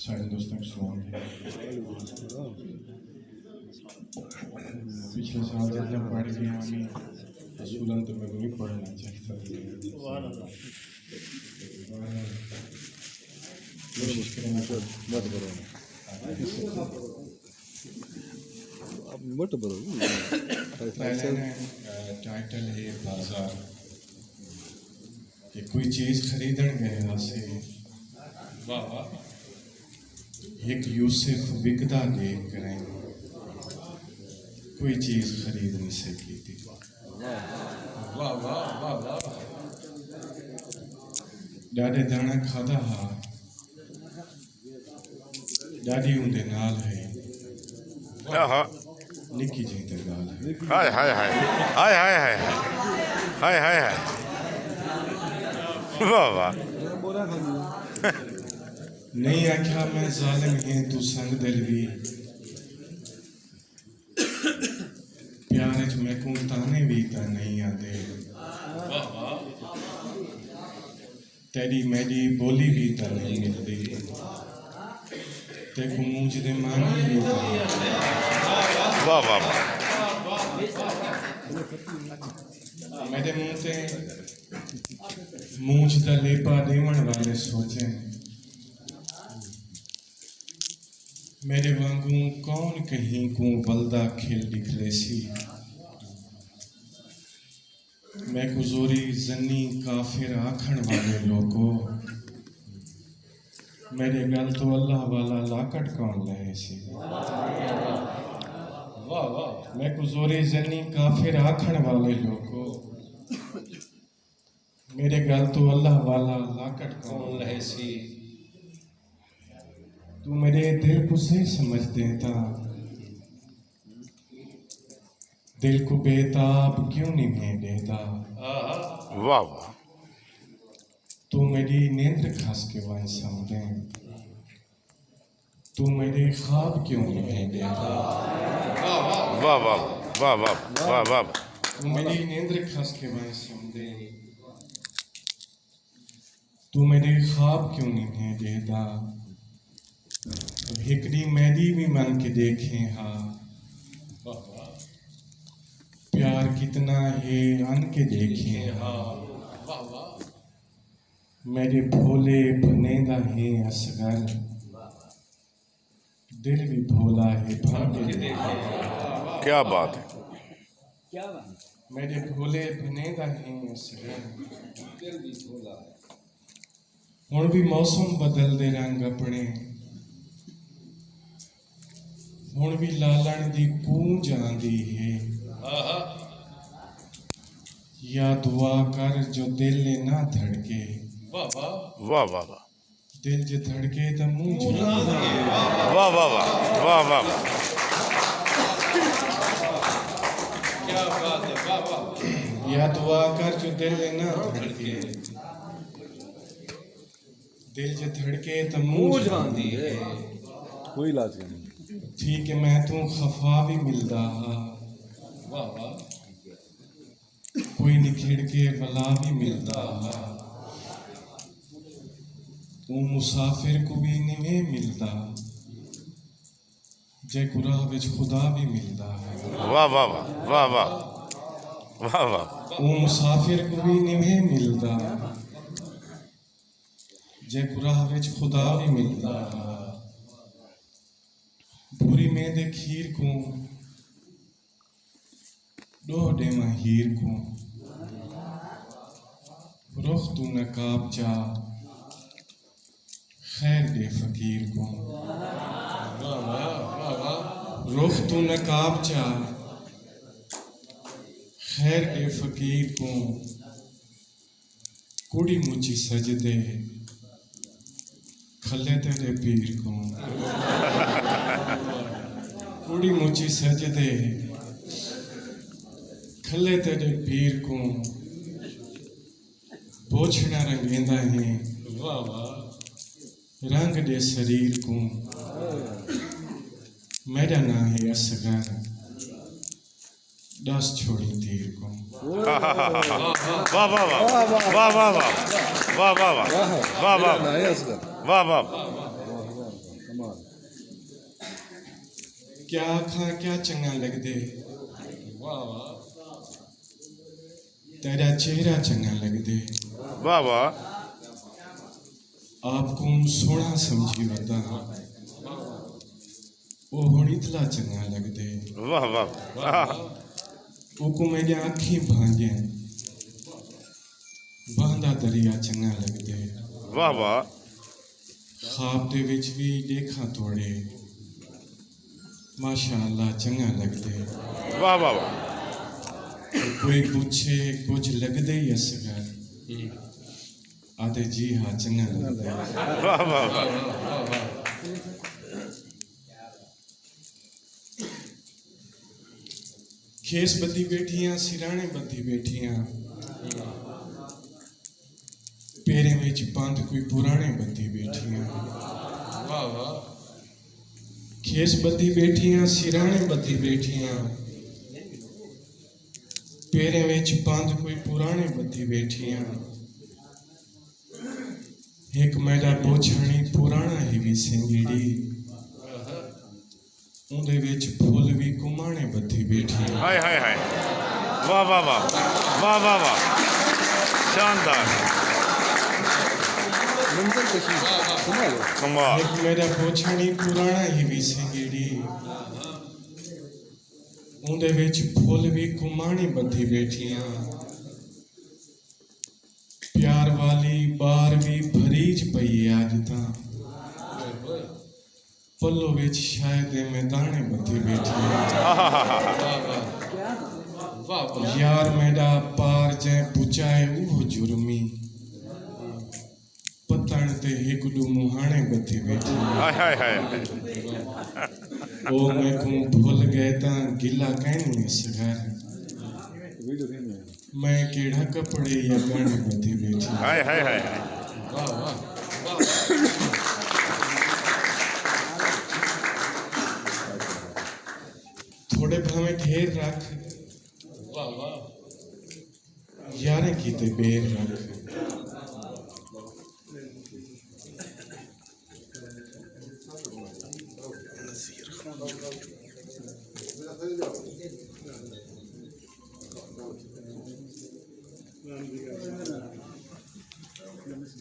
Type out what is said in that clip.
सारे दोस्तों को सलाम है। पिछले साल जब मैं पढ़ गया हमें रसूलन तो मैं नहीं पढ़ना चाहता कोशिश करेंगे तो मत करो अब मत करो टाइटल है बाजार कि कोई चीज़ खरीदण गया से वाह वाह एक यूसुफ विकदा देख करें कोई चीज़ खरीद नहीं सकी थी। वाह वाह वाह वाह ॾाढे दाना खाधा हा ॾाढी उनके नाल है निकी जी ते गाल है हाय हाय हाय हाय हाय हाय हाय हाय हाय वाह वाह नहीं आख्या मैं जालिम है तू संग दिल भी प्यार च मैं को ताने भी ता नहीं आते तेरी मेरी बोली भी ता नहीं मिलती ते को मुझ दे मानी भी ता वाह वाह मेरे मुंह से मूछ दा लेपा देवण वाले सोचे मेरे वांगू कौन कहीं को बलदा खेल निकले सी मैं कुजोरी जन्नी काफिर आखण वाले लोगों मेरे गल तो अल्लाह वाला लाकट कौन लहे सी वाह वाह मैं कुजोरी जन्नी काफिर आखण वाले लोगों मेरे गल तो अल्लाह वाला लाकट कौन लहे सी तू मेरे दिल को सही समझ देता दिल को बेताब क्यों नहीं मैं देता वाह वाह तू मेरी नींद खस के वन समझे तू मेरे ख्वाब क्यों नहीं मैं देता वाह वाह वाह वाह वाह वाह तू मेरी नींद खस के वन समझे तू मेरे ख्वाब क्यों नहीं मैं देता हिकड़ी मैदी भी मन के देखें हाँ प्यार कितना है अन के देखें हाँ मेरे भोले बनेदा है असगर दिल भी भोला है भर के देखें क्या बात है मेरे भोले बनेदा है असगर दिल भी भोला है हुण भी मौसम बदल दे रंग अपने हुण भी लालण दी गूंज आंदी है या दुआ कर जो दिल ने ना धड़के वाह वाह वाह दिल जो धड़के तो मुंह वाह वाह वाह वाह वाह क्या बात है वाह वाह या दुआ कर जो दिल ने ना धड़के दिल जो धड़के तो मुंह आंदी है कोई इलाज नहीं ठीक है मैं तू खफा भी मिलदा वाह वाह कोई निखिड़ के वला भी मिलदा तू मुसाफिर को भी नहीं मिलदा जे गुराह विच खुदा भी मिलदा है वाह वाह वाह वाह वाह वाह तू मुसाफिर को भी नहीं मिलदा जे गुराह विच खुदा भी मिलदा पूरी में दे खीर को डोडे हीर को रुख तू नकाब चा खैर दे फकीर को रुख तू नकाब चा खैर दे फकीर को कुड़ी मुची सजदे खले तेरे पीर को कुड़ी मुची सजदे खले तेरे पीर को पोछना रंगेंदा है वाह वाह रंग दे शरीर को मेरा ना है असगर दस छोड़ी तीर को वाह वाह वाह वाह वाह वाह वाह वाह वाह वाह वाह वाह वाह वाह क्या आखा क्या चंगा लगदे, वाह वाह तेरा चेहरा चंगा लगदे, वाह वाह आपको सोहना समझी वरदा वो हुण इतला चंगा लगदे, वाह वाह हाँ ओको मेरी आँखी भांगे बहदा दरिया चंगा लगदे, वाह वाह ख्वाब दे विच भी देखा थोड़े माशाअल्लाह चंगा लगदे, वाह वाह वाह कोई पूछे कुछ लगदे ही असगर आते जी हाँ चंगा लगदे, वाह वाह वाह खेस बदी बैठियां सिराने बदी बैठियां पेरे विच बंद कोई पुराने बदी बैठियां, वाह वाह खेस बदी बैठियां सिराने बदी बैठियां पेरे विच बंद कोई पुराने बदी बैठियां, एक मेरा बोझानी पुराना ही भी सिंगड़ी उंदे विच फुल भी कुमाने बदी बैठियां, हाय हाय हाय वाह वाह वाह वाह वाह वाह शानदार मंजर कशी कमाल है। कमाल एक मेरा बोझानी पुराना ही भी सिंगड़ी उंदे विच फुल भी कुमाने बदी बैठियां, प्यार वाली बार भी भरीज पई अज तां पल्लो विच शायद मैदाने बदी बैठियां, वाह वाह यार मेरा पार जै पुचाए वो जुर्मी पतन ते हिकड़ू मुहाने बदी बैठियां, हाय हाय हाय ओ मैं को भूल गए तां गिला कहनी असगर वीडियो नहीं है। मैं केड़ा कपड़े या गाने बदी बैठी, हाय हाय हाय हाय वाह वाह थोड़े भावे ढेर रख वाह वाह यारें कीते बेर रख